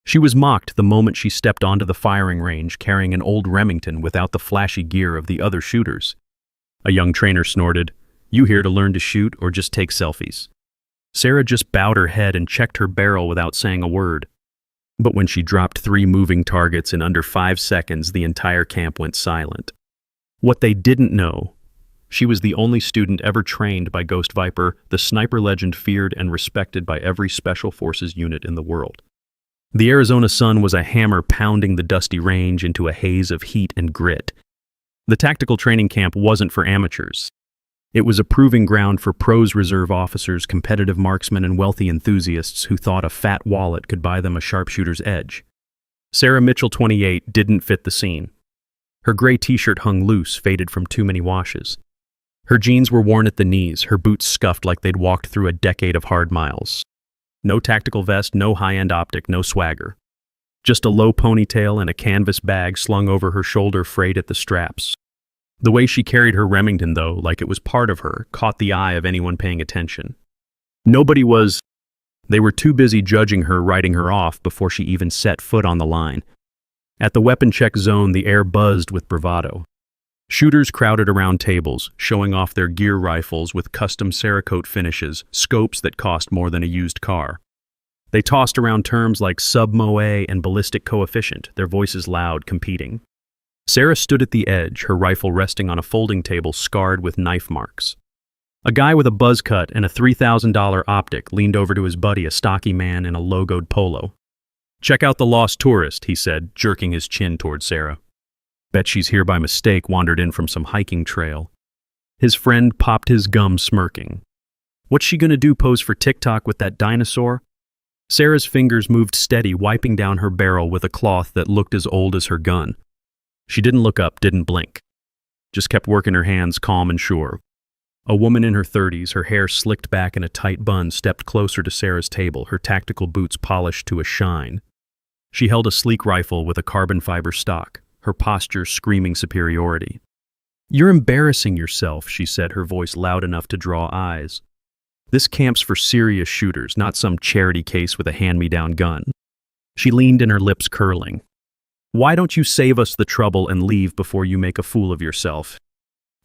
She was mocked the moment she stepped onto the firing range carrying an old Remington without the flashy gear of the other shooters. A young trainer snorted, "You here to learn to shoot or just take selfies?" Sarah just bowed her head and checked her barrel without saying a word. But when she dropped 3 moving targets in under 5 seconds, the entire camp went silent. What they didn't know, she was the only student ever trained by Ghost Viper, the sniper legend feared and respected by every Special Forces unit in the world. The Arizona sun was a hammer pounding the dusty range into a haze of heat and grit. The tactical training camp wasn't for amateurs. It was a proving ground for pros, reserve officers, competitive marksmen, and wealthy enthusiasts who thought a fat wallet could buy them a sharpshooter's edge. Sarah Mitchell, 28, didn't fit the scene. Her gray t-shirt hung loose, faded from too many washes. Her jeans were worn at the knees, her boots scuffed like they'd walked through a decade of hard miles. No tactical vest, no high-end optic, no swagger. Just a low ponytail and a canvas bag slung over her shoulder frayed at the straps. The way she carried her Remington, though, like it was part of her, caught the eye of anyone paying attention. They were too busy judging her, writing her off before she even set foot on the line. At the weapon check zone, the air buzzed with bravado. Shooters crowded around tables, showing off their gear rifles with custom Cerakote finishes, scopes that cost more than a used car. They tossed around terms like sub-MOA and ballistic coefficient, their voices loud, competing. Sarah stood at the edge, her rifle resting on a folding table scarred with knife marks. A guy with a buzz cut and a $3,000 optic leaned over to his buddy, a stocky man in a logoed polo. "Check out the lost tourist," he said, jerking his chin toward Sarah. "Bet she's here by mistake, wandered in from some hiking trail." His friend popped his gum, smirking. "What's she gonna do, pose for TikTok with that dinosaur?" Sarah's fingers moved steady, wiping down her barrel with a cloth that looked as old as her gun. She didn't look up, didn't blink. Just kept working her hands, calm and sure. A woman in her 30s, her hair slicked back in a tight bun, stepped closer to Sarah's table, her tactical boots polished to a shine. She held a sleek rifle with a carbon fiber stock, her posture screaming superiority. "You're embarrassing yourself," she said, her voice loud enough to draw eyes. "This camp's for serious shooters, not some charity case with a hand-me-down gun." She leaned in, her lips curling. "Why don't you save us the trouble and leave before you make a fool of yourself?"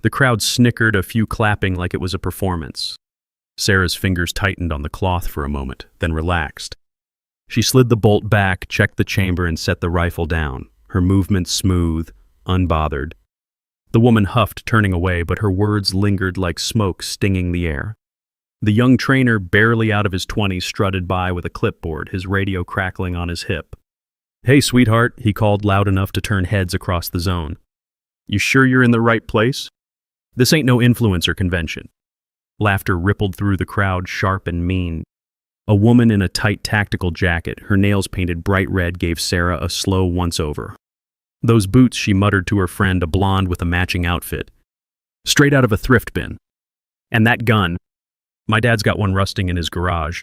The crowd snickered, a few clapping like it was a performance. Sarah's fingers tightened on the cloth for a moment, then relaxed. She slid the bolt back, checked the chamber, and set the rifle down, her movements smooth, unbothered. The woman huffed, turning away, but her words lingered like smoke stinging the air. The young trainer, barely out of his 20s, strutted by with a clipboard, his radio crackling on his hip. "Hey, sweetheart," he called loud enough to turn heads across the zone. "You sure you're in the right place? This ain't no influencer convention." Laughter rippled through the crowd, sharp and mean. A woman in a tight tactical jacket, her nails painted bright red, gave Sarah a slow once-over. "Those boots," she muttered to her friend, a blonde with a matching outfit. "Straight out of a thrift bin. And that gun. My dad's got one rusting in his garage."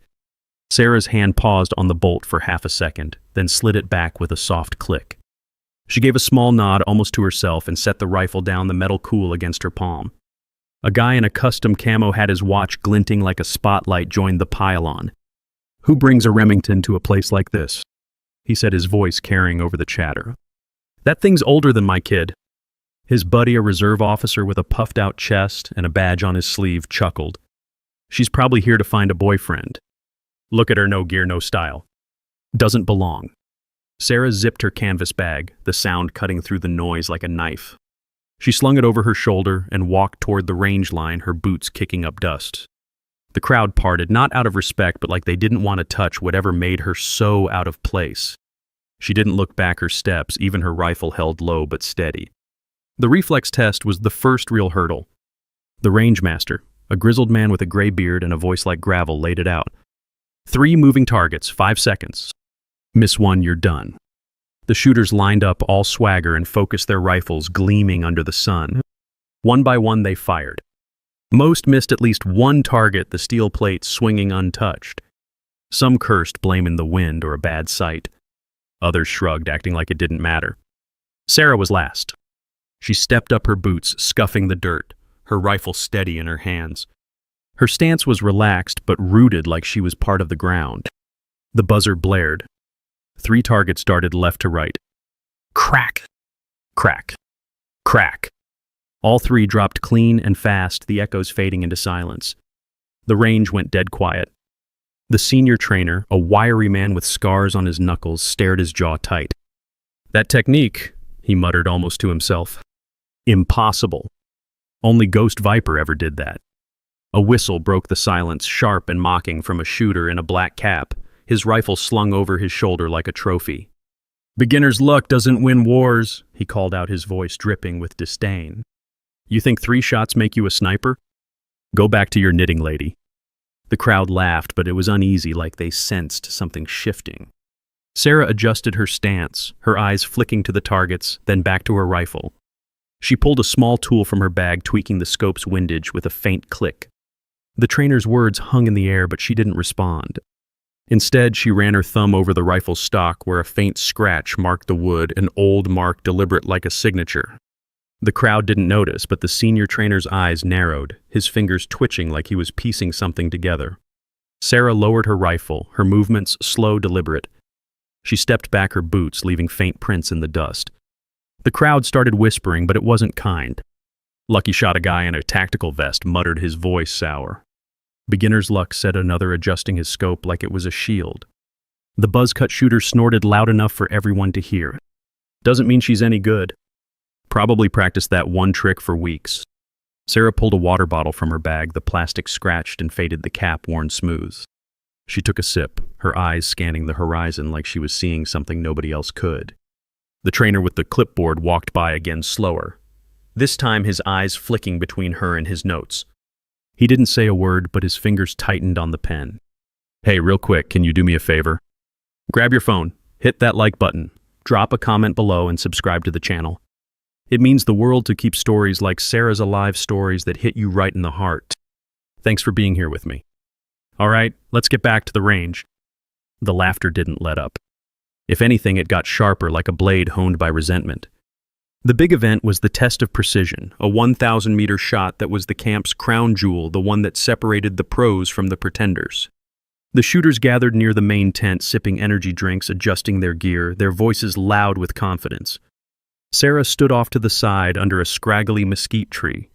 Sarah's hand paused on the bolt for half a second, then slid it back with a soft click. She gave a small nod almost to herself and set the rifle down, the metal cool against her palm. A guy in a custom camo hat, his watch glinting like a spotlight, joined the pile-on. "Who brings a Remington to a place like this?" he said, his voice carrying over the chatter. "That thing's older than my kid." His buddy, a reserve officer with a puffed-out chest and a badge on his sleeve, chuckled. "She's probably here to find a boyfriend. Look at her, no gear, no style. Doesn't belong." Sarah zipped her canvas bag, the sound cutting through the noise like a knife. She slung it over her shoulder and walked toward the range line, her boots kicking up dust. The crowd parted, not out of respect, but like they didn't want to touch whatever made her so out of place. She didn't look back her steps, even her rifle held low but steady. The reflex test was the first real hurdle. The range master, a grizzled man with a gray beard and a voice like gravel, laid it out. 3 moving targets, 5 seconds. Miss one, you're done. The shooters lined up, all swagger, and focused their rifles, gleaming under the sun. One by one they fired. Most missed at least one target, the steel plate swinging untouched. Some cursed, blaming the wind or a bad sight. Others shrugged, acting like it didn't matter. Sarah was last. She stepped up her boots, scuffing the dirt, her rifle steady in her hands. Her stance was relaxed but rooted, like she was part of the ground. The buzzer blared. 3 targets darted left to right. Crack! Crack! Crack! All 3 dropped clean and fast, the echoes fading into silence. The range went dead quiet. The senior trainer, a wiry man with scars on his knuckles, stared his jaw tight. "That technique," he muttered almost to himself. "Impossible. Only Ghost Viper ever did that." A whistle broke the silence, sharp and mocking, from a shooter in a black cap, his rifle slung over his shoulder like a trophy. "Beginner's luck doesn't win wars," he called out, his voice dripping with disdain. "You think 3 shots make you a sniper? Go back to your knitting, lady." The crowd laughed, but it was uneasy, like they sensed something shifting. Sarah adjusted her stance, her eyes flicking to the targets, then back to her rifle. She pulled a small tool from her bag, tweaking the scope's windage with a faint click. The trainer's words hung in the air, but she didn't respond. Instead, she ran her thumb over the rifle's stock, where a faint scratch marked the wood, an old mark deliberate like a signature. The crowd didn't notice, but the senior trainer's eyes narrowed, his fingers twitching like he was piecing something together. Sarah lowered her rifle, her movements slow, deliberate. She stepped back her boots, leaving faint prints in the dust. The crowd started whispering, but it wasn't kind. "Lucky shot, a guy in a tactical vest," muttered, his voice sour. "Beginner's luck," said another, adjusting his scope like it was a shield. The buzz-cut shooter snorted loud enough for everyone to hear. "Doesn't mean she's any good. Probably practiced that one trick for weeks." Sarah pulled a water bottle from her bag, the plastic scratched and faded, the cap worn smooth. She took a sip, her eyes scanning the horizon like she was seeing something nobody else could. The trainer with the clipboard walked by again, slower. This time his eyes flicking between her and his notes. He didn't say a word, but his fingers tightened on the pen. "Hey, real quick, can you do me a favor? Grab your phone, hit that like button, drop a comment below, and subscribe to the channel. It means the world to keep stories like Sarah's alive, stories that hit you right in the heart. Thanks for being here with me. All right, let's get back to the range." The laughter didn't let up. If anything, it got sharper, like a blade honed by resentment. The big event was the test of precision, a 1,000-meter shot that was the camp's crown jewel, the one that separated the pros from the pretenders. The shooters gathered near the main tent, sipping energy drinks, adjusting their gear, their voices loud with confidence. Sarah stood off to the side under a scraggly mesquite tree,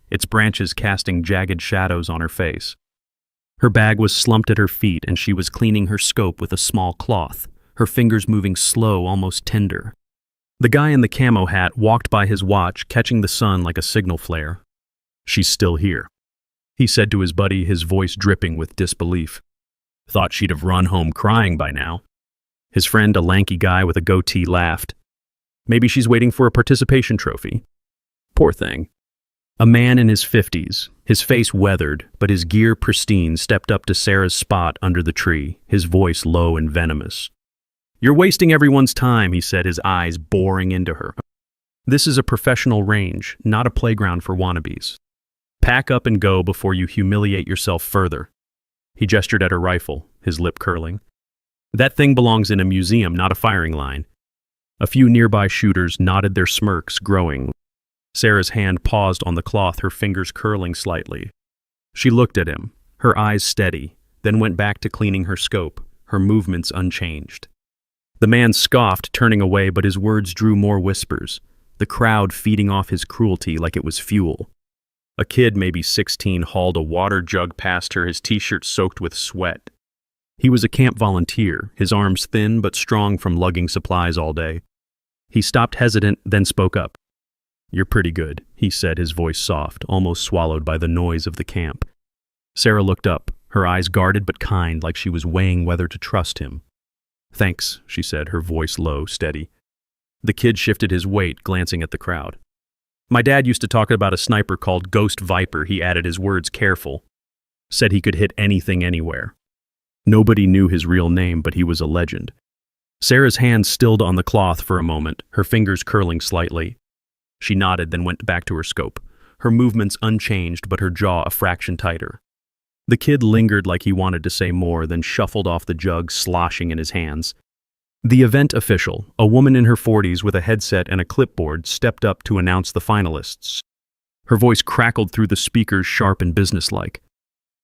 its branches casting jagged shadows on her face. Her bag was slumped at her feet, and she was cleaning her scope with a small cloth, her fingers moving slow, almost tender. The guy in the camo hat walked by his watch, catching the sun like a signal flare. "She's still here," he said to his buddy, his voice dripping with disbelief. "Thought she'd have run home crying by now." His friend, a lanky guy with a goatee, laughed. "Maybe she's waiting for a participation trophy. Poor thing." A man in his 50s, his face weathered, but his gear pristine, stepped up to Sarah's spot under the tree, his voice low and venomous. "You're wasting everyone's time," he said, his eyes boring into her. "This is a professional range, not a playground for wannabes. Pack up and go before you humiliate yourself further." He gestured at her rifle, his lip curling. "That thing belongs in a museum, not a firing line." A few nearby shooters nodded, their smirks growing. Sarah's hand paused on the cloth, her fingers curling slightly. She looked at him, her eyes steady, then went back to cleaning her scope, her movements unchanged. The man scoffed, turning away, but his words drew more whispers, the crowd feeding off his cruelty like it was fuel. A kid, maybe 16, hauled a water jug past her, his t-shirt soaked with sweat. He was a camp volunteer, his arms thin but strong from lugging supplies all day. He stopped hesitant, then spoke up. "You're pretty good," he said, his voice soft, almost swallowed by the noise of the camp. Sarah looked up, her eyes guarded but kind, like she was weighing whether to trust him. "Thanks," she said, her voice low, steady. The kid shifted his weight, glancing at the crowd. "My dad used to talk about a sniper called Ghost Viper," he added, his words careful. "Said he could hit anything, anywhere." Nobody knew his real name, but he was a legend. Sarah's hand stilled on the cloth for a moment, her fingers curling slightly. She nodded, then went back to her scope, her movements unchanged but her jaw a fraction tighter. The kid lingered like he wanted to say more, then shuffled off the jug, sloshing in his hands. The event official, a woman in her 40s with a headset and a clipboard, stepped up to announce the finalists. Her voice crackled through the speakers, sharp and businesslike.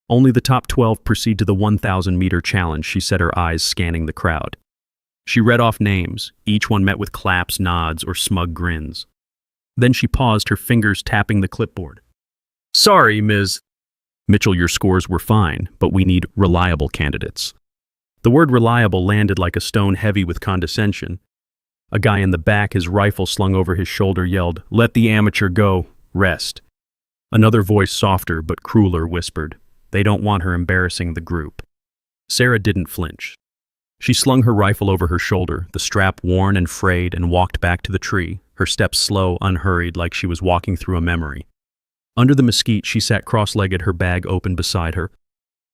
"Only the top 12 proceed to the 1,000-meter challenge," she said, her eyes scanning the crowd. She read off names, each one met with claps, nods, or smug grins. Then she paused, her fingers tapping the clipboard. "Sorry, Ms. Mitchell, your scores were fine, but we need reliable candidates." The word reliable landed like a stone, heavy with condescension. A guy in the back, his rifle slung over his shoulder, yelled, "Let the amateur go. Rest." Another voice, softer but crueler, whispered, "They don't want her embarrassing the group." Sarah didn't flinch. She slung her rifle over her shoulder, the strap worn and frayed, and walked back to the tree, her steps slow, unhurried, like she was walking through a memory. Under the mesquite, she sat cross-legged, her bag open beside her.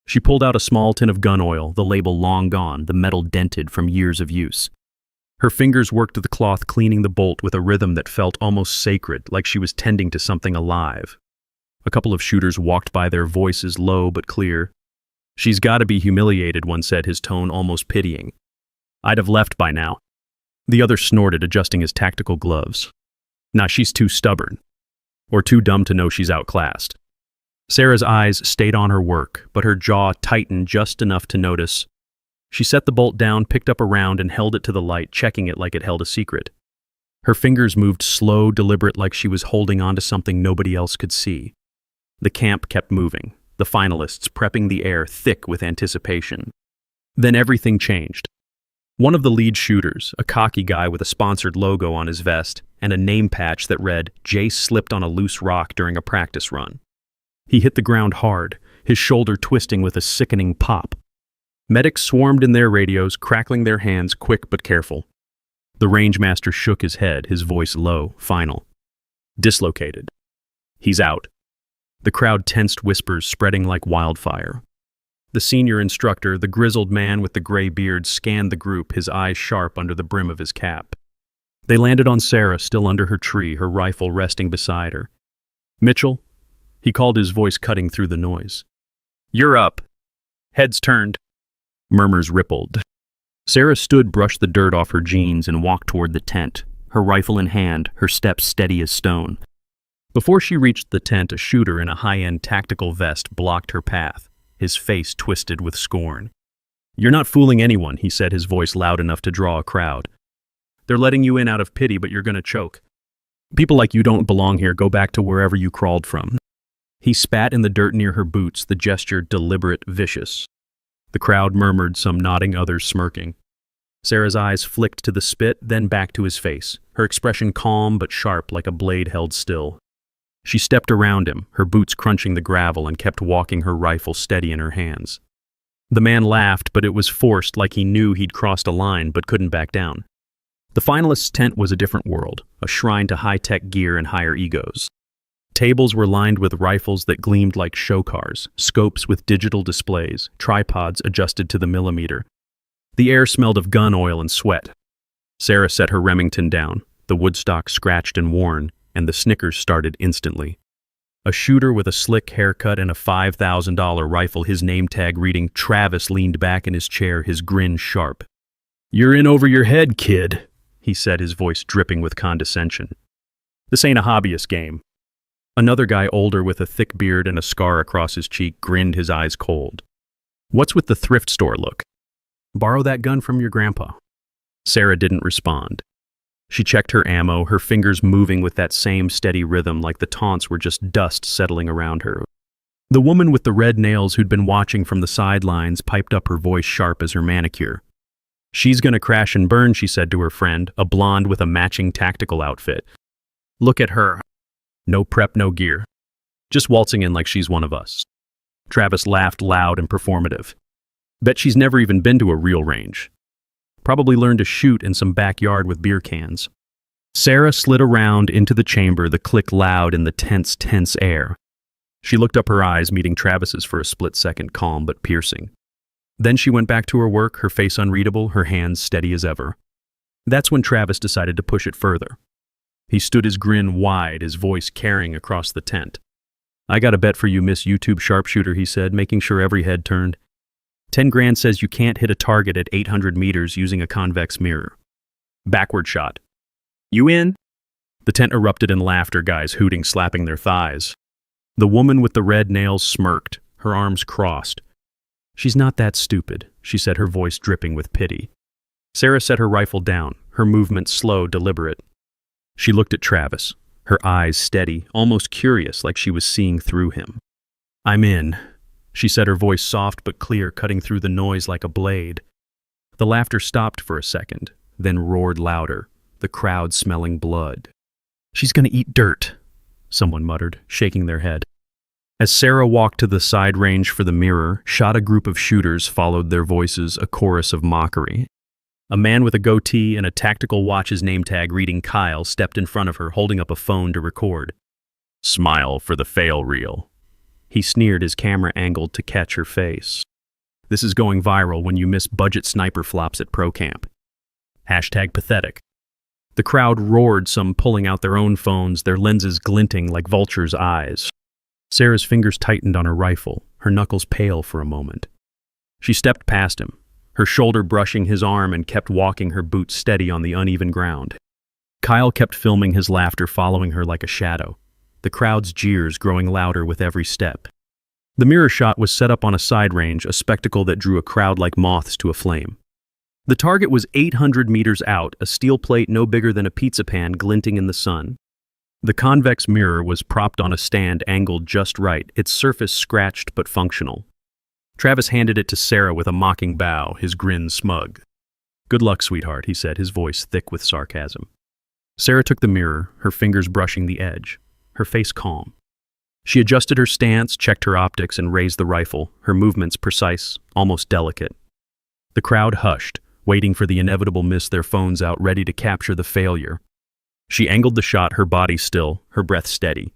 She pulled out a small tin of gun oil, the label long gone, the metal dented from years of use. Her fingers worked the cloth, cleaning the bolt with a rhythm that felt almost sacred, like she was tending to something alive. A couple of shooters walked by, their voices low but clear. "She's got to be humiliated," one said, his tone almost pitying. "I'd have left by now." The other snorted, adjusting his tactical gloves. "Nah, she's too stubborn. Or too dumb to know she's outclassed." Sarah's eyes stayed on her work, but her jaw tightened just enough to notice. She set the bolt down, picked up a round, and held it to the light, checking it like it held a secret. Her fingers moved slow, deliberate, like she was holding on to something nobody else could see. The camp kept moving, the finalists prepping the air thick with anticipation. Then everything changed. One of the lead shooters, a cocky guy with a sponsored logo on his vest and a name patch that read, "Jace slipped on a loose rock during a practice run." He hit the ground hard, his shoulder twisting with a sickening pop. Medics swarmed in their radios, crackling their hands, quick but careful. The rangemaster shook his head, his voice low, final. "Dislocated. He's out." The crowd tensed, whispers spreading like wildfire. The senior instructor, the grizzled man with the gray beard, scanned the group, his eyes sharp under the brim of his cap. They landed on Sarah, still under her tree, her rifle resting beside her. "Mitchell?" He called, his voice cutting through the noise. "You're up." Heads turned. Murmurs rippled. Sarah stood, brushed the dirt off her jeans, and walked toward the tent, her rifle in hand, her steps steady as stone. Before she reached the tent, a shooter in a high-end tactical vest blocked her path, his face twisted with scorn. "You're not fooling anyone," he said, his voice loud enough to draw a crowd. "They're letting you in out of pity, but you're gonna choke. People like you don't belong here. Go back to wherever you crawled from." He spat in the dirt near her boots, the gesture deliberate, vicious. The crowd murmured, some nodding, others smirking. Sarah's eyes flicked to the spit, then back to his face, her expression calm but sharp, like a blade held still. She stepped around him, her boots crunching the gravel, and kept walking, her rifle steady in her hands. The man laughed, but it was forced, like he knew he'd crossed a line but couldn't back down. The finalists' tent was a different world, a shrine to high-tech gear and higher egos. Tables were lined with rifles that gleamed like show cars, scopes with digital displays, tripods adjusted to the millimeter. The air smelled of gun oil and sweat. Sarah set her Remington down, the woodstock scratched and worn, and the snickers started instantly. A shooter with a slick haircut and a $5,000 rifle, his name tag reading Travis, leaned back in his chair, his grin sharp. "You're in over your head, kid," he said, his voice dripping with condescension. "This ain't a hobbyist game." Another guy, older with a thick beard and a scar across his cheek, grinned, his eyes cold. "What's with the thrift store look? Borrow that gun from your grandpa." Sarah didn't respond. She checked her ammo, her fingers moving with that same steady rhythm, like the taunts were just dust settling around her. The woman with the red nails, who'd been watching from the sidelines, piped up, her voice sharp as her manicure. "She's gonna crash and burn," she said to her friend, a blonde with a matching tactical outfit. "Look at her. No prep, no gear. Just waltzing in like she's one of us." Travis laughed loud and performative. "Bet she's never even been to a real range. Probably learned to shoot in some backyard with beer cans." Sarah slid around into the chamber, the click loud in the tense air. She looked up, her eyes meeting Travis's for a split second, calm but piercing. Then she went back to her work, her face unreadable, her hands steady as ever. That's when Travis decided to push it further. He stood, his grin wide, his voice carrying across the tent. "I got a bet for you, Miss YouTube Sharpshooter," he said, making sure every head turned. 10 grand says you can't hit a target at 800 meters using a convex mirror. Backward shot. You in?" The tent erupted in laughter, guys hooting, slapping their thighs. The woman with the red nails smirked, her arms crossed. "She's not that stupid," she said, her voice dripping with pity. Sarah set her rifle down, her movements slow, deliberate. She looked at Travis, her eyes steady, almost curious, like she was seeing through him. "I'm in," she said, her voice soft but clear, cutting through the noise like a blade. The laughter stopped for a second, then roared louder, the crowd smelling blood. "She's gonna eat dirt," someone muttered, shaking their head. As Sarah walked to the side range for the mirror, shot a group of shooters followed their voices, a chorus of mockery. A man with a goatee and a tactical watch's name tag reading Kyle stepped in front of her, holding up a phone to record. "Smile for the fail reel." He sneered, his camera angled to catch her face. "This is going viral when you miss budget sniper flops at pro camp. Hashtag pathetic." The crowd roared, some pulling out their own phones, their lenses glinting like vultures' eyes. Sarah's fingers tightened on her rifle, her knuckles pale for a moment. She stepped past him, her shoulder brushing his arm, and kept walking, her boots steady on the uneven ground. Kyle kept filming, his laughter following her like a shadow, the crowd's jeers growing louder with every step. The mirror shot was set up on a side range, a spectacle that drew a crowd like moths to a flame. The target was 800 meters out, a steel plate no bigger than a pizza pan glinting in the sun. The convex mirror was propped on a stand angled just right, its surface scratched but functional. Travis handed it to Sarah with a mocking bow, his grin smug. "Good luck, sweetheart," he said, his voice thick with sarcasm. Sarah took the mirror, her fingers brushing the edge, her face calm. She adjusted her stance, checked her optics, and raised the rifle, her movements precise, almost delicate. The crowd hushed, waiting for the inevitable miss, their phones out, ready to capture the failure. She angled the shot, her body still, her breath steady.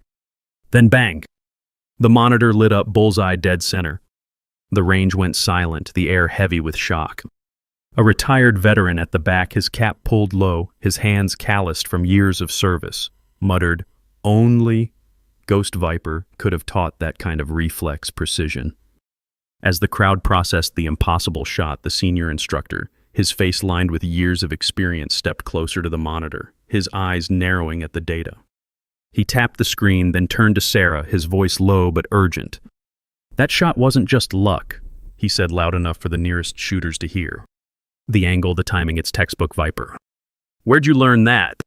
Then bang! The monitor lit up, bullseye dead center. The range went silent, the air heavy with shock. A retired veteran at the back, his cap pulled low, his hands calloused from years of service, muttered, "Only Ghost Viper could have taught that kind of reflex precision." As the crowd processed the impossible shot, the senior instructor, his face lined with years of experience, stepped closer to the monitor, his eyes narrowing at the data. He tapped the screen, then turned to Sarah, his voice low but urgent. "That shot wasn't just luck," he said loud enough for the nearest shooters to hear. "The angle, the timing, it's textbook Viper." "Where'd you learn that?"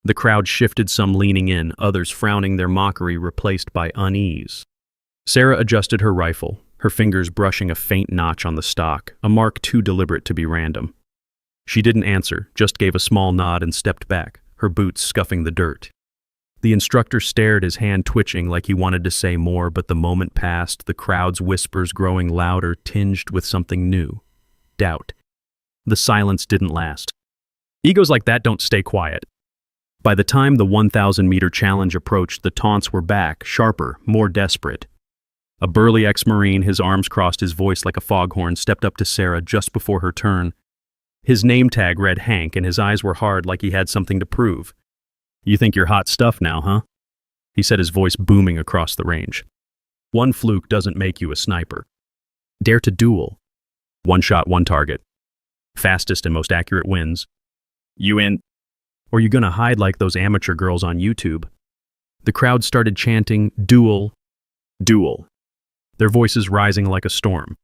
The crowd shifted, some leaning in, others frowning, their mockery replaced by unease. Sarah adjusted her rifle, her fingers brushing a faint notch on the stock, a mark too deliberate to be random. She didn't answer, just gave a small nod and stepped back, her boots scuffing the dirt. The instructor stared, his hand twitching like he wanted to say more, but the moment passed, the crowd's whispers growing louder, tinged with something new. Doubt. The silence didn't last. Egos like that don't stay quiet. By the time the 1,000-meter challenge approached, the taunts were back, sharper, more desperate. A burly ex-Marine, his arms crossed, his voice like a foghorn, stepped up to Sarah just before her turn. His name tag read Hank, and his eyes were hard like he had something to prove. "You think you're hot stuff now, huh?" he said, his voice booming across the range. "One fluke doesn't make you a sniper. Dare to duel. One shot, one target. Fastest and most accurate wins. You in? Or you gonna hide like those amateur girls on YouTube?" The crowd started chanting, "Duel, duel," their voices rising like a storm.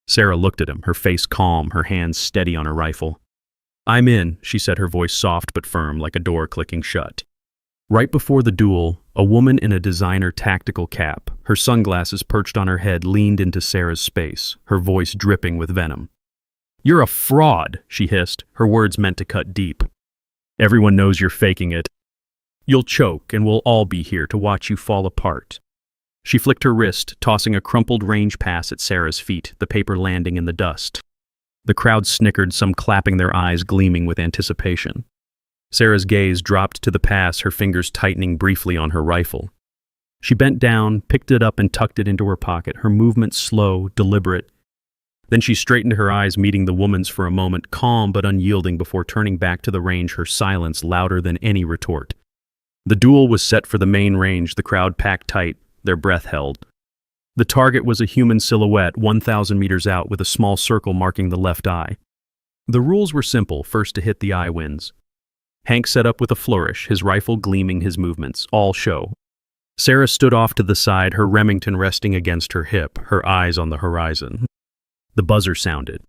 Sarah looked at him, her face calm, her hands steady on her rifle. "I'm in," she said, her voice soft but firm, like a door clicking shut. Right before the duel, a woman in a designer tactical cap, her sunglasses perched on her head, leaned into Sarah's space, her voice dripping with venom. "You're a fraud," she hissed, her words meant to cut deep. "Everyone knows you're faking it. You'll choke, and we'll all be here to watch you fall apart." She flicked her wrist, tossing a crumpled range pass at Sarah's feet, the paper landing in the dust. The crowd snickered, some clapping, their eyes gleaming with anticipation. Sarah's gaze dropped to the pass, her fingers tightening briefly on her rifle. She bent down, picked it up, and tucked it into her pocket, her movements slow, deliberate. Then she straightened her eyes, meeting the woman's for a moment, calm but unyielding, before turning back to the range, her silence louder than any retort. The duel was set for the main range, the crowd packed tight, their breath held. The target was a human silhouette 1,000 meters out, with a small circle marking the left eye. The rules were simple: first to hit the eye wins. Hank set up with a flourish, his rifle gleaming, his movements all show. Sarah stood off to the side, her Remington resting against her hip, her eyes on the horizon. The buzzer sounded.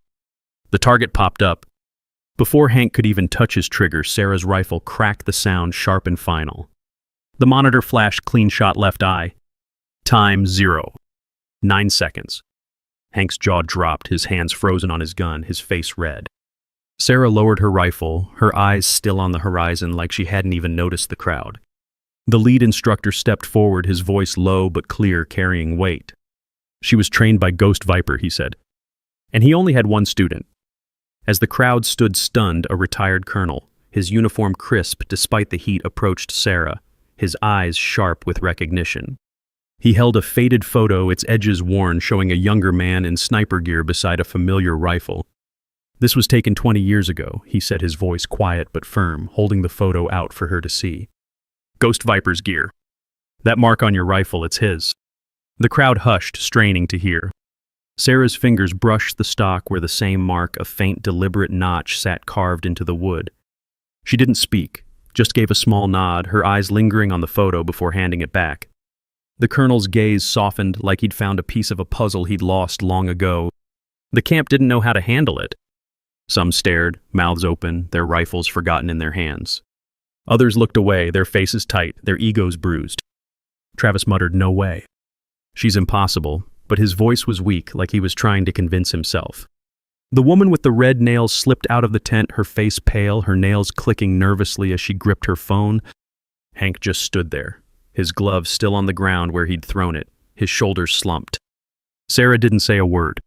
The target popped up. Before Hank could even touch his trigger, Sarah's rifle cracked the sound sharp and final. The monitor flashed clean shot left eye. Time 0. 9 seconds. Hank's jaw dropped, his hands frozen on his gun, his face red. Sarah lowered her rifle, her eyes still on the horizon like she hadn't even noticed the crowd. The lead instructor stepped forward, his voice low but clear, carrying weight. She was trained by Ghost Viper, he said. And he only had one student. As the crowd stood stunned, a retired colonel, his uniform crisp despite the heat, approached Sarah, his eyes sharp with recognition. He held a faded photo, its edges worn, showing a younger man in sniper gear beside a familiar rifle. This was taken 20 years ago, he said, his voice quiet but firm, holding the photo out for her to see. Ghost Viper's gear. That mark on your rifle, it's his. The crowd hushed, straining to hear. Sarah's fingers brushed the stock where the same mark, a faint, deliberate notch, sat carved into the wood. She didn't speak, just gave a small nod, her eyes lingering on the photo before handing it back. The colonel's gaze softened like he'd found a piece of a puzzle he'd lost long ago. The camp didn't know how to handle it. Some stared, mouths open, their rifles forgotten in their hands. Others looked away, their faces tight, their egos bruised. Travis muttered, "No way." "She's impossible," but his voice was weak, like he was trying to convince himself. The woman with the red nails slipped out of the tent, her face pale, her nails clicking nervously as she gripped her phone. Hank just stood there, his glove still on the ground where he'd thrown it, his shoulders slumped. Sarah didn't say a word.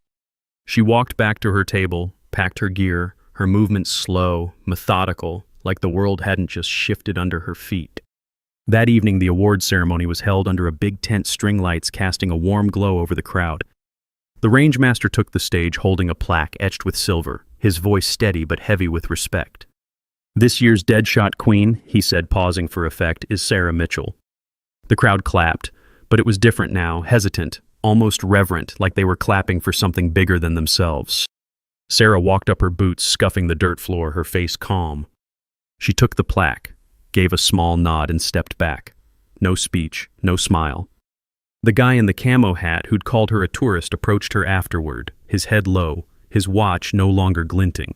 She walked back to her table, packed her gear, her movements slow, methodical, like the world hadn't just shifted under her feet. That evening, the awards ceremony was held under a big tent, string lights casting a warm glow over the crowd. The rangemaster took the stage holding a plaque etched with silver, his voice steady but heavy with respect. "This year's Deadshot Queen," he said, pausing for effect, "is Sarah Mitchell." The crowd clapped, but it was different now, hesitant, almost reverent, like they were clapping for something bigger than themselves. Sarah walked up her boots, scuffing the dirt floor, her face calm. She took the plaque, gave a small nod, and stepped back. No speech, no smile. The guy in the camo hat who'd called her a tourist approached her afterward, his head low, his watch no longer glinting.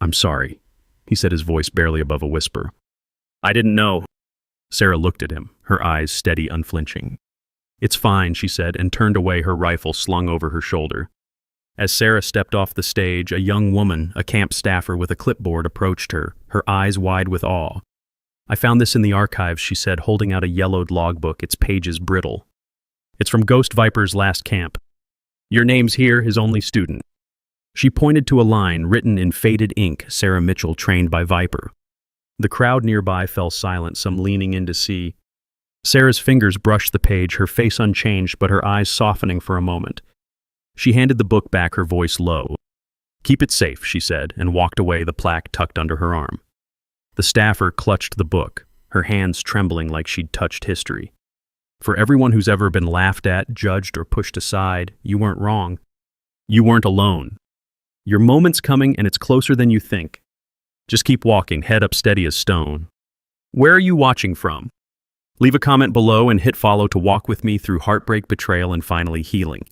I'm sorry," he said, his voice barely above a whisper. "I didn't know." Sarah looked at him, her eyes steady, unflinching. "It's fine," she said, and turned away, her rifle slung over her shoulder. As Sarah stepped off the stage, a young woman, a camp staffer with a clipboard, approached her, her eyes wide with awe. "I found this in the archives," she said, holding out a yellowed logbook, its pages brittle. "It's from Ghost Viper's last camp. Your name's here, his only student." She pointed to a line written in faded ink, "Sarah Mitchell, trained by Viper." The crowd nearby fell silent, some leaning in to see. Sarah's fingers brushed the page, her face unchanged but her eyes softening for a moment. She handed the book back, her voice low. "Keep it safe," she said, and walked away, the plaque tucked under her arm. The staffer clutched the book, her hands trembling like she'd touched history. "For everyone who's ever been laughed at, judged, or pushed aside, you weren't wrong. You weren't alone. Your moment's coming, and it's closer than you think. Just keep walking, head up steady as stone." Where are you watching from? Leave a comment below and hit follow to walk with me through heartbreak, betrayal, and finally healing.